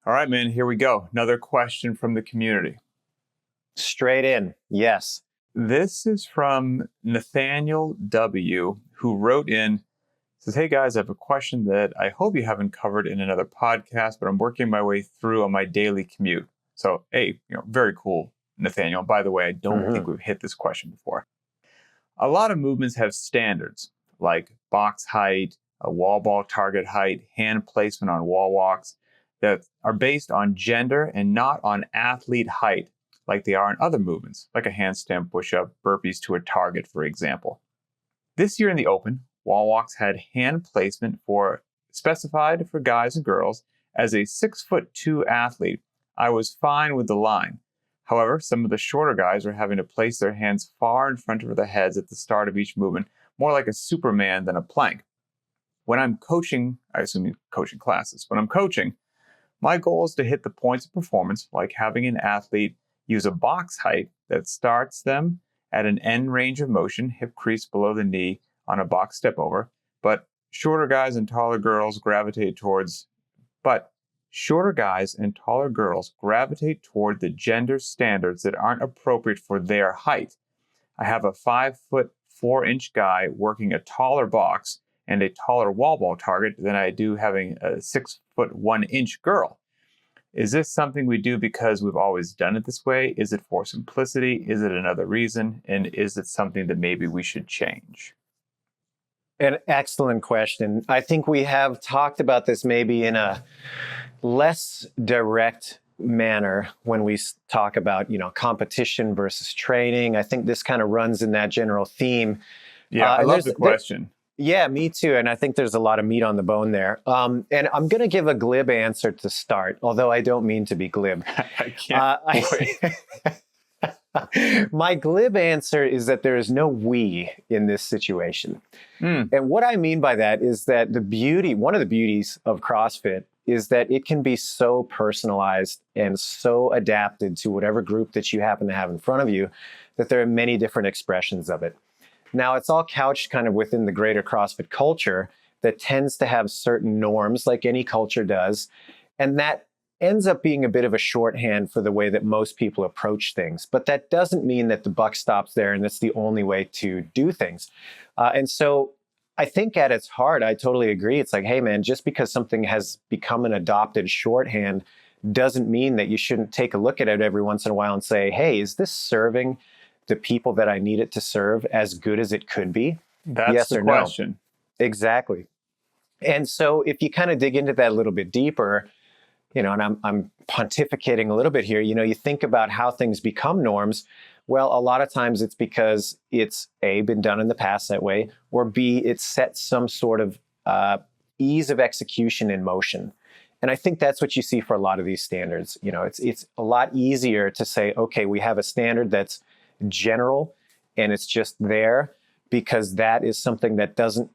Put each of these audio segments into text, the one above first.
All right, man, here we go. Another question from the community. Straight in, yes. This is from Nathaniel W., who wrote in, says, "Hey guys, I have a question that I hope you haven't covered in another podcast, but I'm working my way through on my daily commute." So, hey, very cool, Nathaniel. By the way, I don't think we've hit this question before. A lot of movements have standards like box height, a wall ball target height, hand placement on wall walks that are based on gender and not on athlete height, like they are in other movements, like a handstand push-up, burpees to a target, for example. This year in the Open, wall walks had hand placement specified for guys and girls. As a 6'2" athlete, I was fine with the line. However, some of the shorter guys are having to place their hands far in front of their heads at the start of each movement, more like a Superman than a plank. When I'm coaching, I assume you're coaching classes, when I'm coaching, my goal is to hit the points of performance, like having an athlete use a box height that starts them at an end range of motion, hip crease below the knee on a box step over, but shorter guys and taller girls gravitate toward the gender standards that aren't appropriate for their height. I have a 5'4" guy working a taller box and a taller wall ball target than I do having a 6'1" girl. Is this something we do because we've always done it this way? Is it for simplicity? Is it another reason? And is it something that maybe we should change? An excellent question. I think we have talked about this maybe in a less direct manner when we talk about, competition versus training. I think this kind of runs in that general theme. Yeah, I love the question. Yeah, me too. And I think there's a lot of meat on the bone there. And I'm going to give a glib answer to start, although I don't mean to be glib. I can't wait. My glib answer is that there is no we in this situation. And what I mean by that is that one of the beauties of CrossFit is that it can be so personalized and so adapted to whatever group that you happen to have in front of you that there are many different expressions of it. Now, it's all couched kind of within the greater CrossFit culture that tends to have certain norms, like any culture does, and that ends up being a bit of a shorthand for the way that most people approach things. But that doesn't mean that the buck stops there and that's the only way to do things. And so I think at its heart, I totally agree. It's like, hey, man, just because something has become an adopted shorthand doesn't mean that you shouldn't take a look at it every once in a while and say, hey, is this serving the people that I need it to serve as good as it could be? That's yes the or question. No? Exactly. And so if you kind of dig into that a little bit deeper, and I'm pontificating a little bit here, you think about how things become norms. Well, a lot of times it's because it's A, been done in the past that way, or B, it sets some sort of ease of execution in motion. And I think that's what you see for a lot of these standards. It's a lot easier to say, okay, we have a standard that's general and it's just there because that is something that doesn't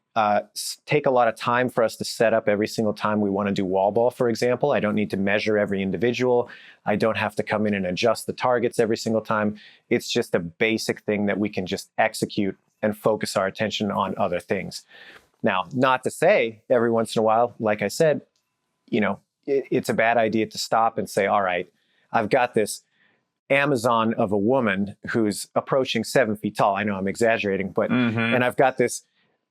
take a lot of time for us to set up every single time we want to do wall ball, for example. I don't need to measure every individual. I don't have to come in and adjust the targets every single time. It's just a basic thing that we can just execute and focus our attention on other things. Now, not to say every once in a while, like I said, it's a bad idea to stop and say, all right, I've got this Amazon of a woman who's approaching 7 feet tall. I know I'm exaggerating, but and I've got this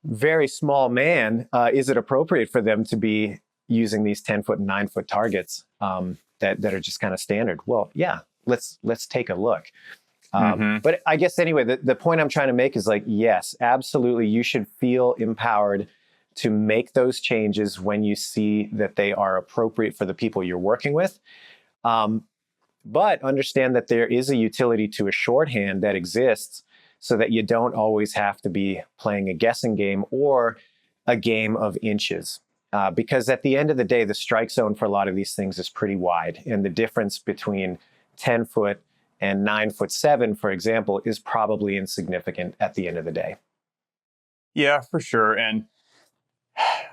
very small man. Is it appropriate for them to be using these 10-foot and 9-foot targets that are just kind of standard? Well, yeah, let's take a look. But I guess anyway, the point I'm trying to make is like, yes, absolutely, you should feel empowered to make those changes when you see that they are appropriate for the people you're working with. But understand that there is a utility to a shorthand that exists so that you don't always have to be playing a guessing game or a game of inches. Because at the end of the day, the strike zone for a lot of these things is pretty wide. And the difference between 10 foot and 9'7", for example, is probably insignificant at the end of the day. Yeah, for sure. And,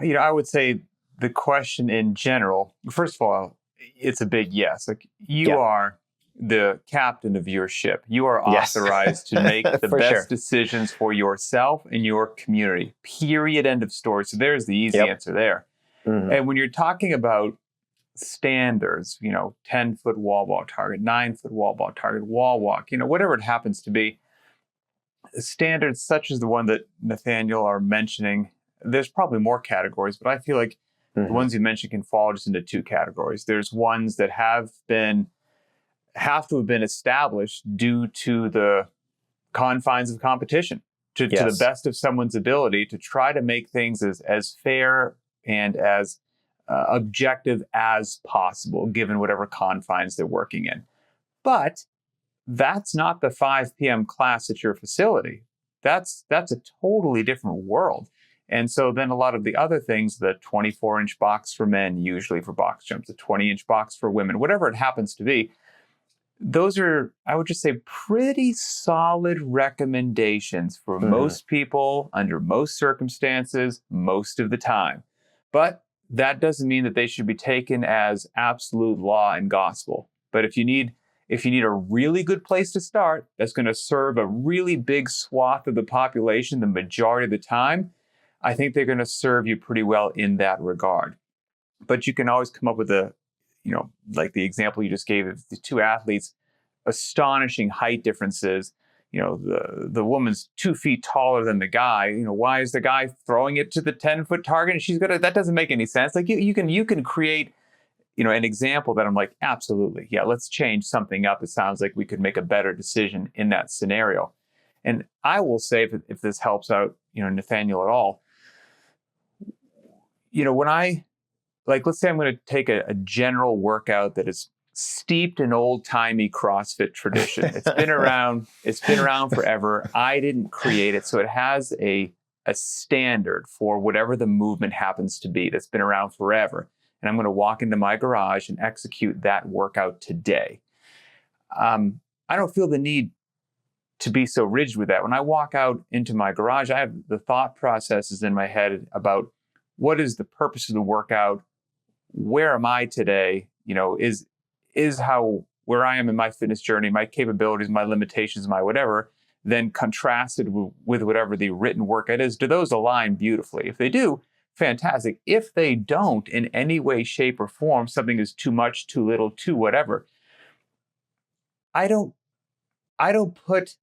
I would say the question in general, first of all, it's a big yes. Like you are the captain of your ship. You are authorized to make the best decisions for yourself and your community. Period. End of story. So there's the easy answer there. And when you're talking about standards, 10-foot wall ball target, 9-foot wall ball target, wall walk, whatever it happens to be, standards such as the one that Nathaniel are mentioning, there's probably more categories, but I feel like the ones you mentioned can fall just into two categories. There's ones that have to have been established due to the confines of competition, to the best of someone's ability to try to make things as fair and as objective as possible, given whatever confines they're working in. But that's not the 5 p.m. class at your facility. That's a totally different world. And so then a lot of the other things, the 24-inch box for men, usually for box jumps, the 20-inch box for women, whatever it happens to be, those are, I would just say, pretty solid recommendations for most people under most circumstances, most of the time. But that doesn't mean that they should be taken as absolute law and gospel. But if you need a really good place to start that's going to serve a really big swath of the population the majority of the time, I think they're going to serve you pretty well in that regard. But you can always come up with like the example you just gave of the two athletes, astonishing height differences. The woman's 2 feet taller than the guy. Why is the guy throwing it to the 10-foot target and that doesn't make any sense. Like you can create an example that I'm like, absolutely, yeah, let's change something up. It sounds like we could make a better decision in that scenario. And I will say, if this helps out, Nathaniel at all, when let's say I'm going to take a general workout that is steeped in old-timey CrossFit tradition. It's been around forever. I didn't create it. So it has a standard for whatever the movement happens to be that's been around forever. And I'm going to walk into my garage and execute that workout today. I don't feel the need to be so rigid with that. When I walk out into my garage, I have the thought processes in my head about what is the purpose of the workout? Where am I today? Is how where I am in my fitness journey, my capabilities, my limitations, my whatever, then contrasted with whatever the written workout is. Do those align beautifully? If they do, fantastic. If they don't in any way, shape, or form, something is too much, too little, too whatever, I don't put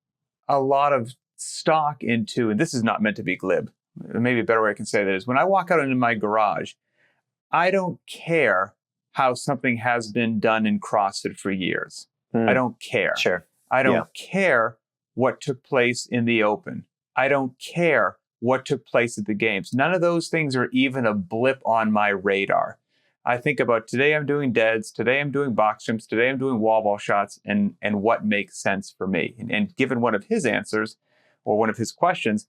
a lot of stock into, and this is not meant to be glib, maybe a better way I can say that is, when I walk out into my garage, I don't care how something has been done in CrossFit for years. I don't care. Sure. I don't care what took place in the Open. I don't care what took place at the games. None of those things are even a blip on my radar. I think about today I'm doing deads, today I'm doing box jumps, today I'm doing wall ball shots, and what makes sense for me. And given one of his answers, or one of his questions,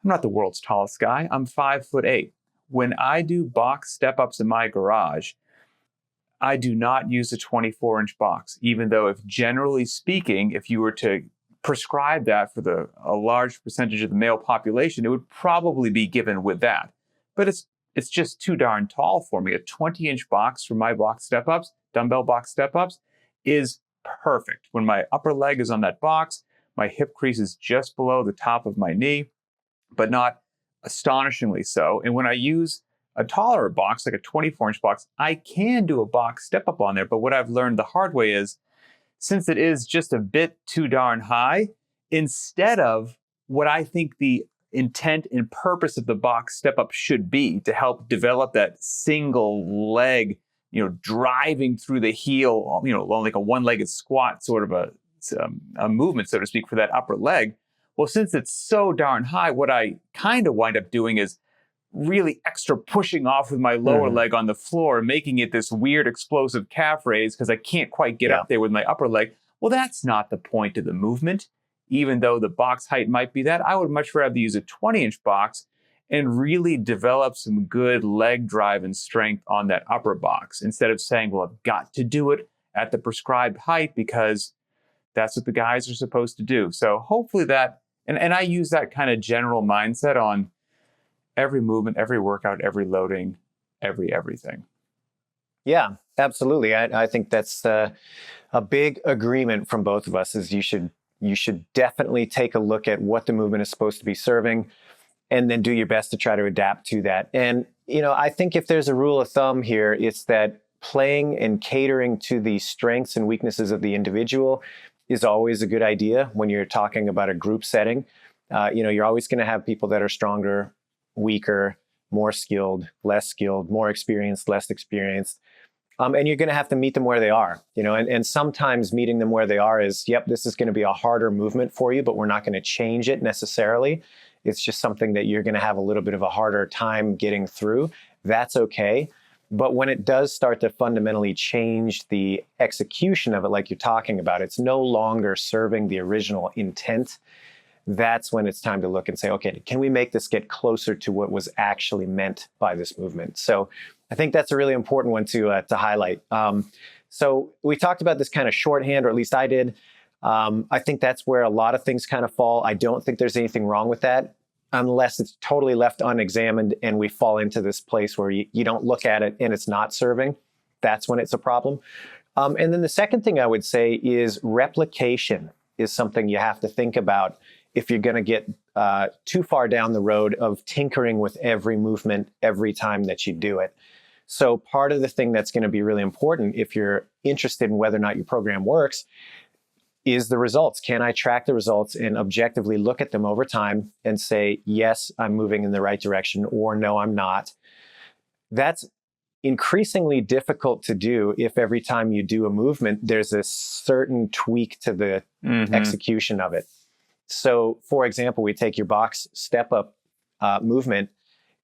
I'm not the world's tallest guy. I'm 5'8". When I do box step-ups in my garage, I do not use a 24-inch box, even though if generally speaking, if you were to prescribe that for a large percentage of the male population, it would probably be given with that. But it's just too darn tall for me. A 20-inch box for my box step-ups, dumbbell box step-ups, is perfect. When my upper leg is on that box, my hip crease is just below the top of my knee, but not astonishingly so. And when I use a taller box, like a 24-inch box, I can do a box step-up on there. But what I've learned the hard way is, since it is just a bit too darn high, instead of what I think the intent and purpose of the box step-up should be to help develop that single leg, driving through the heel, like a one-legged squat, sort of a movement, so to speak, for that upper leg. Well, since it's so darn high, what I kind of wind up doing is really extra pushing off with my lower leg on the floor, making it this weird explosive calf raise because I can't quite get up there with my upper leg. Well, that's not the point of the movement. Even though the box height might be that, I would much rather use a 20-inch box and really develop some good leg drive and strength on that upper box, instead of saying, well, I've got to do it at the prescribed height because that's what the guys are supposed to do. So hopefully that, and I use that kind of general mindset on every movement, every workout, every loading, everything. Yeah, absolutely. I think that's a big agreement from both of us, is you should definitely take a look at what the movement is supposed to be serving and then do your best to try to adapt to that. And, I think if there's a rule of thumb here, it's that playing and catering to the strengths and weaknesses of the individual is always a good idea when you're talking about a group setting. You're always going to have people that are stronger, weaker, more skilled, less skilled, more experienced, less experienced. And you're going to have to meet them where they are, and sometimes meeting them where they are is, yep, this is going to be a harder movement for you, but we're not going to change it necessarily. It's just something that you're going to have a little bit of a harder time getting through. That's okay. But when it does start to fundamentally change the execution of it, like you're talking about, it's no longer serving the original intent. That's when it's time to look and say, okay, can we make this get closer to what was actually meant by this movement? So I think that's a really important one to highlight. So we talked about this kind of shorthand, or at least I did. I think that's where a lot of things kind of fall. I don't think there's anything wrong with that, unless it's totally left unexamined and we fall into this place where you don't look at it and it's not serving. That's when it's a problem. And then the second thing I would say is replication is something you have to think about if you're going to get too far down the road of tinkering with every movement every time that you do it. So part of the thing that's going to be really important if you're interested in whether or not your program works is the results. Can I track the results and objectively look at them over time and say, yes, I'm moving in the right direction, or no, I'm not? That's increasingly difficult to do if every time you do a movement, there's a certain tweak to the execution of it. So, for example, we take your box step up movement,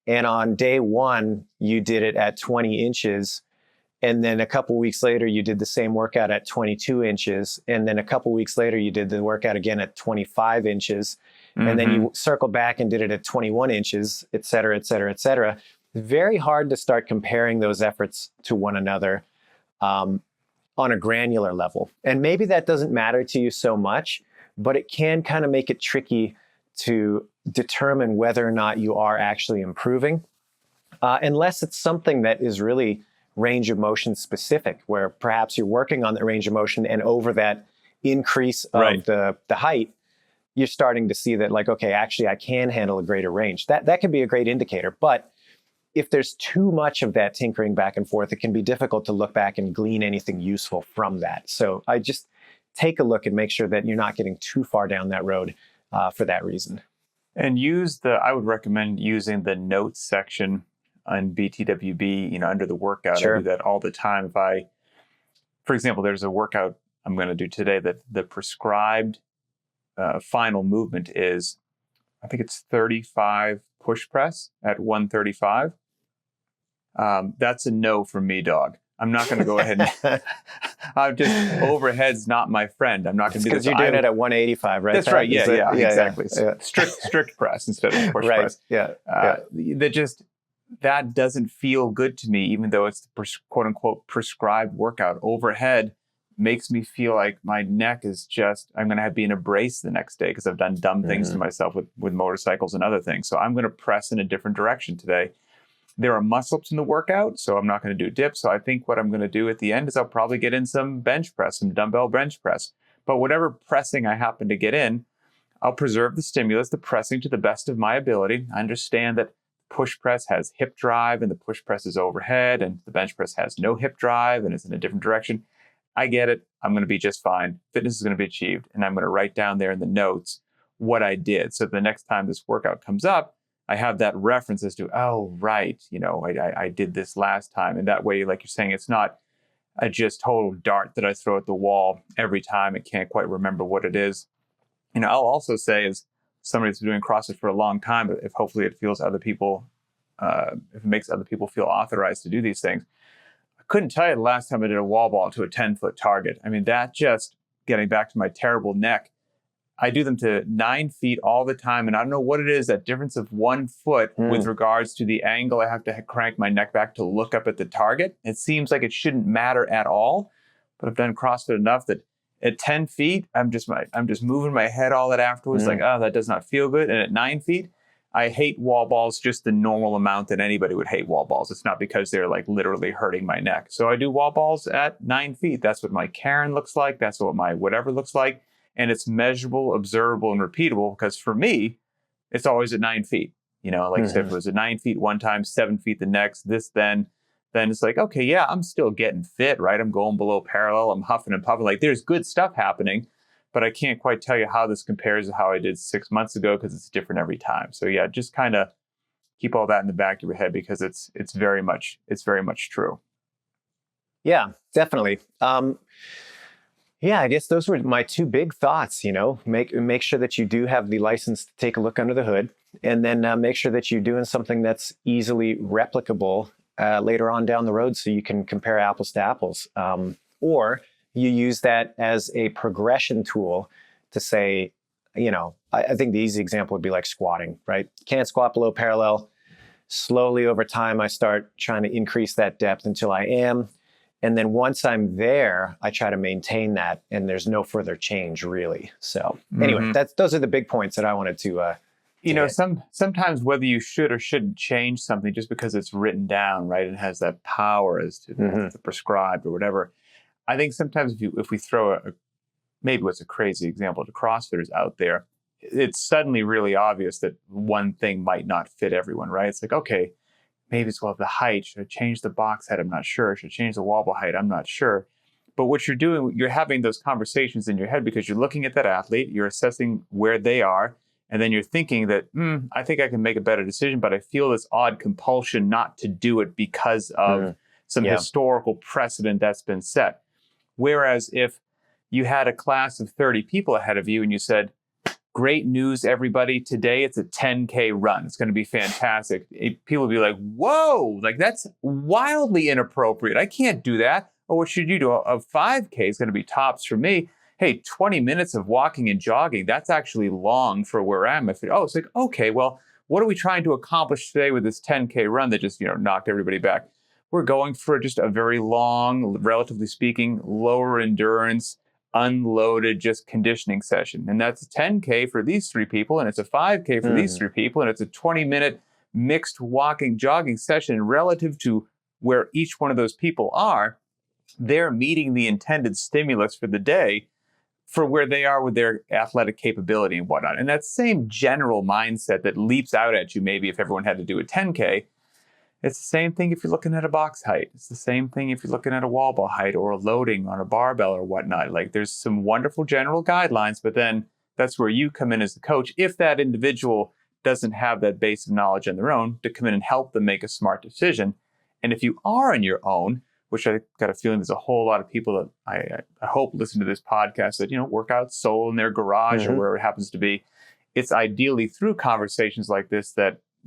and on day one, you did it at 20 inches. And then a couple weeks later, you did the same workout at 22 inches. And then a couple weeks later, you did the workout again at 25 inches. And then you circled back and did it at 21 inches, et cetera, et cetera, et cetera. Very hard to start comparing those efforts to one another on a granular level. And maybe that doesn't matter to you so much, but it can kind of make it tricky to determine whether or not you are actually improving, unless it's something that is really range of motion specific, where perhaps you're working on the range of motion and over that increase of the height, you're starting to see that, like, okay, actually I can handle a greater range. That can be a great indicator. But if there's too much of that tinkering back and forth, it can be difficult to look back and glean anything useful from that. So I just take a look and make sure that you're not getting too far down that road for that reason. And I would recommend using the notes section on btwb, under the workout. Sure. I do that all the time. For example, there's a workout I'm going to do today that the prescribed final movement is, I think it's 35 push press at 135. That's a no from me, dog. I'm not going to go ahead and overhead's not my friend. I'm not going to do this. Because you're doing it at 185, right? That's right. Yeah, exactly. Yeah. Strict press instead of push right. press. Yeah. That doesn't feel good to me, even though it's the quote unquote prescribed workout. Overhead makes me feel like my neck is I'm going to be in a brace the next day because I've done dumb things to myself with motorcycles and other things. So I'm going to press in a different direction today. There are muscle-ups in the workout, so I'm not going to do dips. So I think what I'm going to do at the end is I'll probably get in some bench press, some dumbbell bench press. But whatever pressing I happen to get in, I'll preserve the stimulus, the pressing to the best of my ability. I understand that push press has hip drive and the push press is overhead, and the bench press has no hip drive and is in a different direction. I get it. I'm going to be just fine. Fitness is going to be achieved. And I'm going to write down there in the notes what I did. So the next time this workout comes up, I have that reference as to, oh, right, I did this last time. And that way, like you're saying, it's not a just total dart that I throw at the wall every time. I can't quite remember what it is. I'll also say, as somebody that's been doing CrossFit for a long time, if hopefully it feels other people, if it makes other people feel authorized to do these things, I couldn't tell you the last time I did a wall ball to a 10-foot target. I mean, that just getting back to my terrible neck, I do them to 9 feet all the time. And I don't know what it is, that difference of 1 foot with regards to the angle I have to crank my neck back to look up at the target. It seems like it shouldn't matter at all, but I've done CrossFit enough that at 10 feet, I'm just moving my head all that afterwards, like, oh, that does not feel good. And at 9 feet, I hate wall balls just the normal amount that anybody would hate wall balls. It's not because they're like literally hurting my neck. So I do wall balls at 9 feet. That's what my Karen looks like. That's what my whatever looks like. And it's measurable, observable, and repeatable, because for me, it's always at 9 feet. Like I said, if it was at 9 feet one time, 7 feet the next, then then it's like, okay, yeah, I'm still getting fit, right? I'm going below parallel. I'm huffing and puffing. Like there's good stuff happening, but I can't quite tell you how this compares to how I did 6 months ago because it's different every time. So yeah, just kind of keep all that in the back of your head because it's very much true. Yeah, definitely. Yeah, I guess those were my two big thoughts. Make sure that you do have the license to take a look under the hood, and then make sure that you're doing something that's easily replicable later on down the road, so you can compare apples to apples. Or you use that as a progression tool to say, I think the easy example would be like squatting, right? Can't squat below parallel. Slowly over time, I start trying to increase that depth until I am. And then once I'm there, I try to maintain that, and there's no further change really. So anyway, those are the big points that I wanted to sometimes whether you should or shouldn't change something just because it's written down, right, and has that power as to the prescribed or whatever. I think sometimes if we throw maybe what's a crazy example to CrossFitters out there, it's suddenly really obvious that one thing might not fit everyone, right? It's like, okay, maybe it's the height. Should I change the box height? I'm not sure. Should I change the wall ball height? I'm not sure. But what you're doing, you're having those conversations in your head because you're looking at that athlete, you're assessing where they are, and then you're thinking that, I think I can make a better decision, but I feel this odd compulsion not to do it because of some historical precedent that's been set. Whereas if you had a class of 30 people ahead of you and you said, great news, everybody, today it's a 10K run. It's going to be fantastic. People would be like, whoa, like that's wildly inappropriate. I can't do that. Oh, what should you do? A 5K is going to be tops for me. Hey, 20 minutes of walking and jogging, that's actually long for where I am. It's like, okay, well, what are we trying to accomplish today with this 10K run that just, knocked everybody back? We're going for just a very long, relatively speaking, lower endurance, unloaded, just conditioning session. And that's a 10K for these 3 people, and it's a 5K for these 3 people, and it's a 20-minute mixed walking, jogging session relative to where each one of those people are. They're meeting the intended stimulus for the day for where they are with their athletic capability and whatnot. And that same general mindset that leaps out at you, maybe if everyone had to do a 10K, it's the same thing if you're looking at a box height. It's the same thing if you're looking at a wall ball height or loading on a barbell or whatnot. Like there's some wonderful general guidelines, but then that's where you come in as the coach. If that individual doesn't have that base of knowledge on their own, to come in and help them make a smart decision. And if you are on your own, which I got a feeling there's a whole lot of people that I hope listen to this podcast that, work out solo in their garage or wherever it happens to be. It's ideally through conversations like this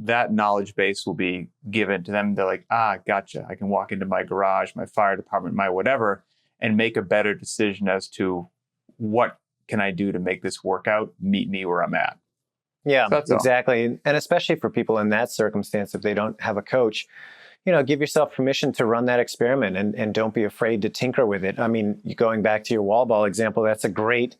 that knowledge base will be given to them. They're like, gotcha. I can walk into my garage, my fire department, my whatever, and make a better decision as to what can I do to make this workout meet me where I'm at. Yeah, so exactly. And especially for people in that circumstance, if they don't have a coach, give yourself permission to run that experiment and don't be afraid to tinker with it. I mean, going back to your wall ball example, that's a great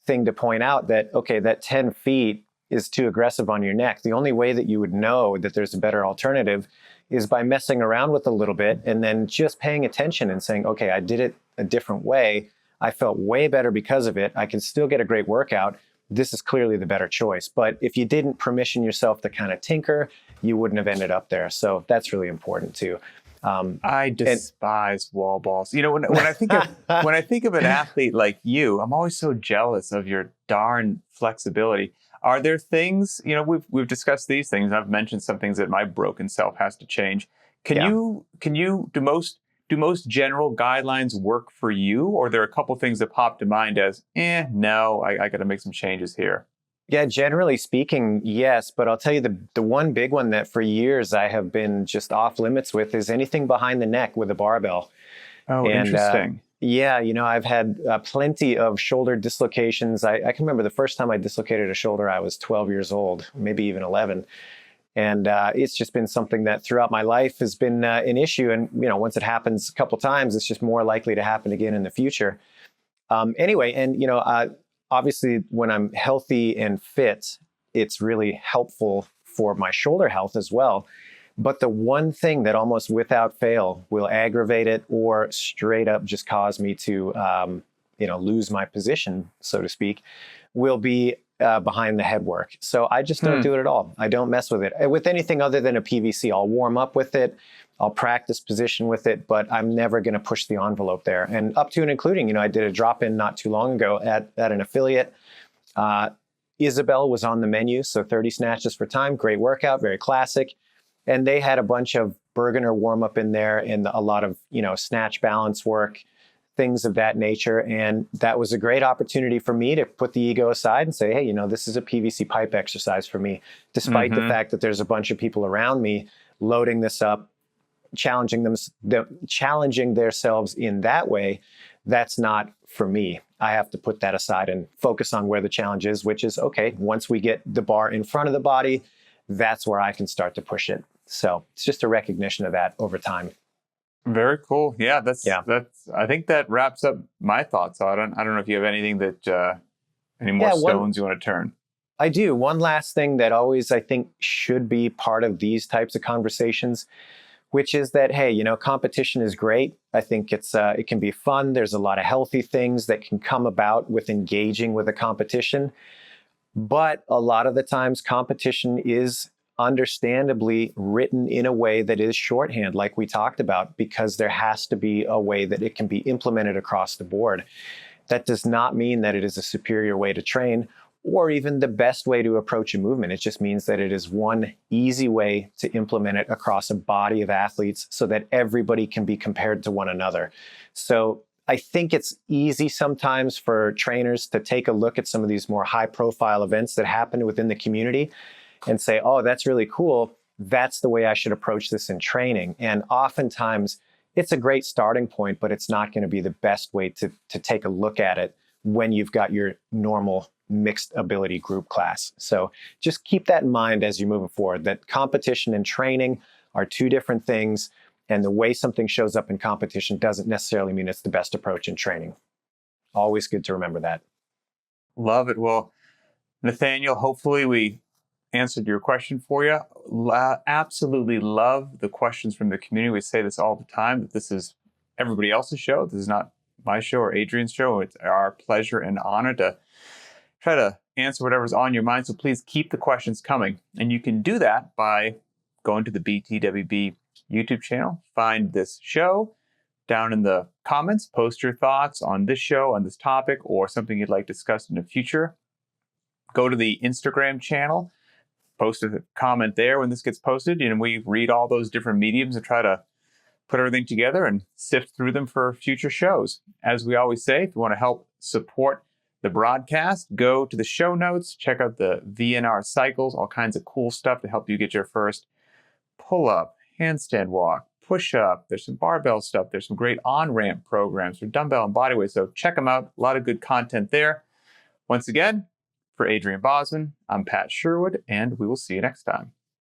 thing to point out that, okay, that 10 feet is too aggressive on your neck. The only way that you would know that there's a better alternative is by messing around with a little bit and then just paying attention and saying, okay, I did it a different way. I felt way better because of it. I can still get a great workout. This is clearly the better choice. But if you didn't permission yourself to kind of tinker, you wouldn't have ended up there. So that's really important too. I despise wall balls. When I think of an athlete like you, I'm always so jealous of your darn flexibility. Are there things, we've discussed these things. I've mentioned some things that my broken self has to change. Do most general guidelines work for you? Or are there a couple things that pop to mind as, no, I got to make some changes here? Yeah, generally speaking, yes. But I'll tell you the one big one that for years I have been just off limits with is anything behind the neck with a barbell. Oh, interesting. Yeah, I've had plenty of shoulder dislocations. I can remember the first time I dislocated a shoulder, I was 12 years old, maybe even 11. And it's just been something that throughout my life has been an issue. And, once it happens a couple times, it's just more likely to happen again in the future. Anyway, and, obviously when I'm healthy and fit, it's really helpful for my shoulder health as well. But the one thing that almost without fail will aggravate it or straight up just cause me to, lose my position, so to speak, will be behind the head work. So I just don't do it at all. I don't mess with it. With anything other than a PVC, I'll warm up with it. I'll practice position with it, but I'm never going to push the envelope there. And up to and including, I did a drop-in not too long ago at an affiliate. Isabel was on the menu, so 30 snatches for time, great workout, very classic. And they had a bunch of Bergener warm-up in there and a lot of, snatch balance work, things of that nature. And that was a great opportunity for me to put the ego aside and say, hey, this is a PVC pipe exercise for me, despite the fact that there's a bunch of people around me loading this up, challenging themselves in that way. That's not for me. I have to put that aside and focus on where the challenge is, which is, okay, once we get the bar in front of the body, that's where I can start to push it. So it's just a recognition of that over time. Very cool. Yeah, that's. I think that wraps up my thoughts. So I don't know if you have anything that any more stones you want to turn. I do. One last thing that always I think should be part of these types of conversations, which is that, hey, competition is great. I think it can be fun. There's a lot of healthy things that can come about with engaging with a competition. But a lot of the times competition is understandably written in a way that is shorthand, like we talked about, because there has to be a way that it can be implemented across the board. That does not mean that it is a superior way to train or even the best way to approach a movement. It just means that it is one easy way to implement it across a body of athletes so that everybody can be compared to one another. So I think it's easy sometimes for trainers to take a look at some of these more high-profile events that happen within the community and say, oh, that's really cool. That's the way I should approach this in training. And oftentimes, it's a great starting point, but it's not going to be the best way to take a look at it when you've got your normal mixed ability group class. So just keep that in mind as you're moving forward, that competition and training are two different things. And the way something shows up in competition doesn't necessarily mean it's the best approach in training. Always good to remember that. Love it. Well, Nathaniel, hopefully we answered your question for you. Absolutely love the questions from the community. We say this all the time, that this is everybody else's show. This is not my show or Adrian's show. It's our pleasure and honor to try to answer whatever's on your mind. So please keep the questions coming. And you can do that by going to the btwb YouTube channel, find this show, down in the comments, post your thoughts on this show, on this topic, or something you'd like discussed in the future. Go to the Instagram channel, post a comment there when this gets posted, and we read all those different mediums and try to put everything together and sift through them for future shows. As we always say, if you want to help support the broadcast, go to the show notes, check out the VNR cycles, all kinds of cool stuff to help you get your first pull-up, handstand walk, push-up. There's some barbell stuff. There's some great on-ramp programs for dumbbell and bodyweight. So check them out. A lot of good content there. Once again, for Adrian Bosman, I'm Pat Sherwood, and we will see you next time.